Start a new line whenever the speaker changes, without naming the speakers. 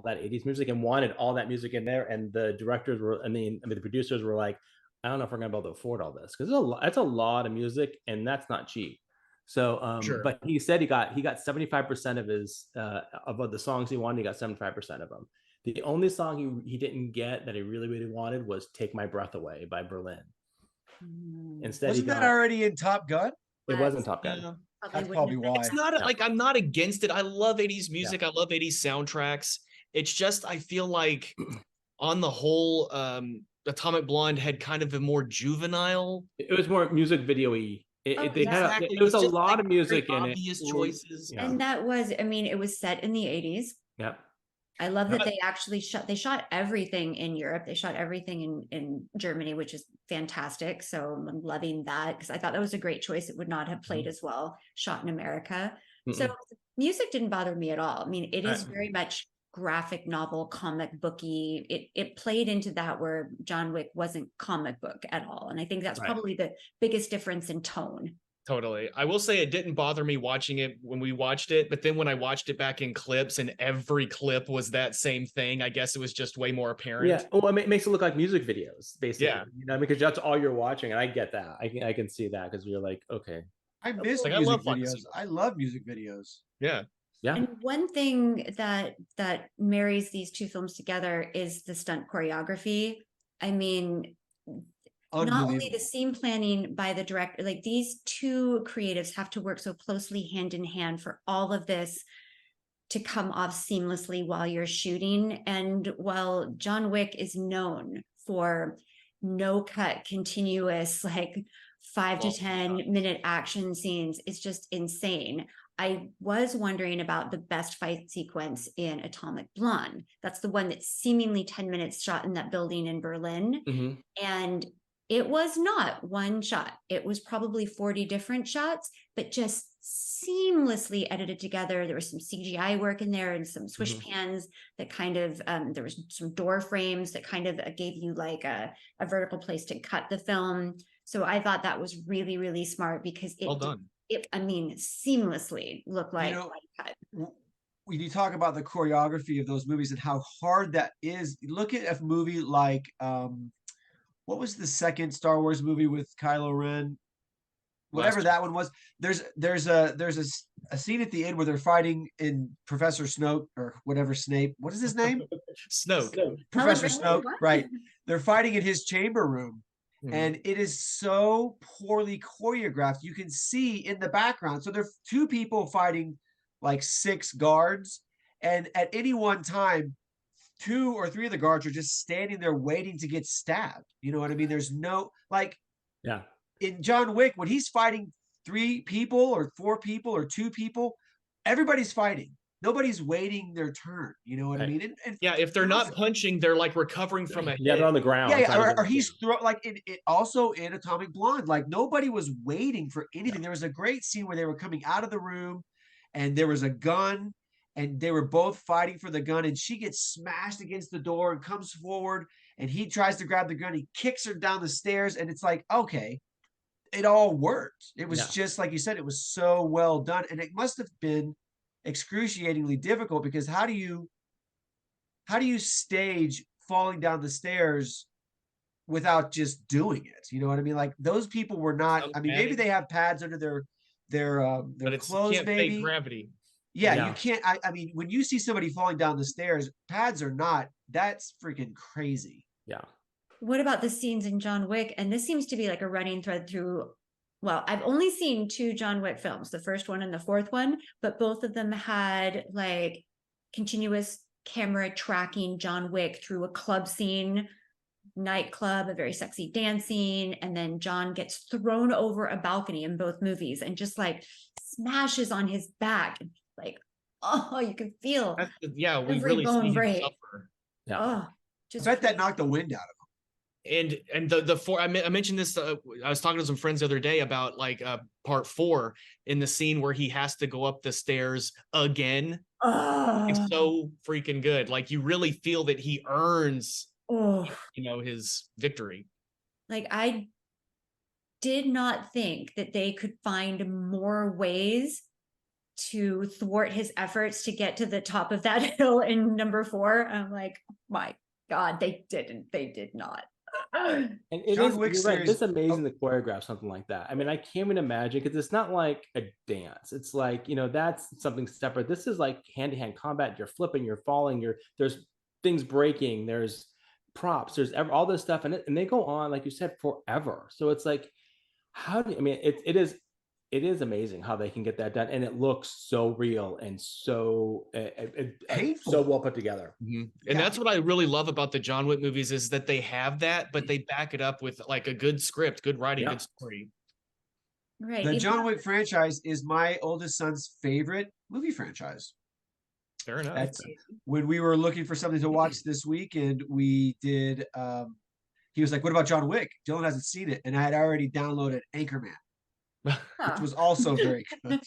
that 80s music and wanted all that music in there. And the directors were, the producers were like, I don't know if we're gonna be able to afford all this because that's a lot of music and that's not cheap. So,
Sure.
but he said he got 75% of his of the songs he wanted. He got 75% of them. The only song he didn't get that he really wanted was "Take My Breath Away" by Berlin. Instead, he
Wasn't that
got
already in Top Gun?
it wasn't Top Gun.
Yeah.
That's probably
It's
why.
not
Yeah.
like I'm not against it. I love 80s music.
Yeah.
I love 80s soundtracks. It's just I feel like on the whole, Atomic Blonde had kind of a more juvenile.
It was more music video-y. They had
Exactly.
it was
It's
a
just
lot
like
of music
very
in it.
obvious choices.
Yeah.
And that was, I mean, it was set in the 80s.
Yeah.
I love that they actually shot everything in Europe. They shot everything in Germany, which is fantastic. So I'm loving that because I thought that was a great choice. It would not have played as well shot in America. So music didn't bother me at all. I mean, it is very much graphic novel, comic booky. It played into that where John Wick wasn't comic book at all. And I think that's probably the biggest difference in tone.
Totally. I will say it didn't bother me watching it when we watched it, but then when I watched it back in clips and every clip was that same thing, I guess it was just way more apparent.
Yeah. Well, it makes it look like music videos, basically.
Yeah.
You know, because that's all you're watching, and I get that. I can see that because you're like, okay.
I miss
Like, I
music
love
videos.
fantasy.
I love music videos.
Yeah.
Yeah.
And one thing that marries these two films together is the stunt choreography. I mean, not only the scene planning by the director, like these two creatives have to work so closely hand in hand for all of this to come off seamlessly while you're shooting. And while John Wick is known for no cut, continuous, like 5 to 10 minute action scenes, it's just insane. I was wondering about the best fight sequence in Atomic Blonde. That's the one that's seemingly 10 minutes shot in that building in Berlin. And it was not one shot. It was probably 40 different shots, but just seamlessly edited together. There was some CGI work in there and some swish pans that kind of, there was some door frames that kind of gave you like a vertical place to cut the film. So I thought that was really smart because it,
Well done.
I mean, seamlessly looked like cut.
When you talk about the choreography of those movies and how hard that is, look at a movie like, what was the second Star Wars movie with Kylo Ren? Whatever that one was. There's a scene at the end where they're fighting in Professor Snoke or whatever Snape. What is his name?
Snoke.
Professor Snoke. Right. They're fighting in his chamber room. And it is so poorly choreographed. You can see in the background. So there are two people fighting like 6 guards. And at any one time, 2 or 3 of the guards are just standing there waiting to get stabbed. You know what I mean? There's no, like, in John Wick, when he's fighting 3 people or 4 people or 2 people, everybody's fighting. Nobody's waiting their turn. You know what I mean? And
yeah, if they're not punching, they're like recovering from a hit.
Yeah, they're on the ground.
Or he's like it also in Atomic Blonde, like nobody was waiting for anything. There was a great scene where they were coming out of the room and there was a gun and they were both fighting for the gun and she gets smashed against the door and comes forward and he tries to grab the gun. He kicks her down the stairs and it's like, okay, it all worked. It was just like you said, it was so well done. And it must have been excruciatingly difficult because how do you stage falling down the stairs without just doing it? You know what I mean? Like those people were not, I mean, maybe they have pads under their clothes,
can't
maybe.
fake gravity.
Yeah, you can't. I mean, when you see somebody falling down the stairs, pads are not, that's freaking crazy.
Yeah.
What about the scenes in John Wick? And this seems to be like a running thread through, well, I've only seen 2 John Wick films, the first one and the fourth one, but both of them had like continuous camera tracking John Wick through a club scene, nightclub, a very sexy dancing, and then John gets thrown over a balcony in both movies and just like smashes on his back. Like, oh, you can feel
we really see him suffer.
Yeah.
Oh,
I bet that knocked the wind out of him.
And the 4, I mentioned this, I was talking to some friends the other day about like part 4 in the scene where he has to go up the stairs again. It's so freaking good. Like you really feel that he earns his victory.
Like I did not think that they could find more ways to thwart his efforts to get to the top of that hill in number 4. I'm like, my God, they did not.
And it
John
is,
Wick
you're right,
series-
it's amazing to choreograph something like that. I mean, I can't even imagine, because it's not like a dance. It's like, you know, that's something separate. This is like hand-to-hand combat. You're flipping, you're falling, there's things breaking, there's props, there's all this stuff, and they go on, like you said, forever. So it's like, how do you, I mean, it is amazing how they can get that done, and it looks so real and so
Painful.
so well put together.
And
Yeah.
that's what I really love about the John Wick movies, is that they have that, but they back it up with like a good script, good writing,
Yeah.
good story.
Right.
The
even
John
though-
Wick franchise is my oldest son's favorite movie franchise.
Fair enough.
That's when we were looking for something to watch this weekend. We did. He was like, "What about John Wick?" Dylan hasn't seen it, and I had already downloaded Anchorman, which was also very good.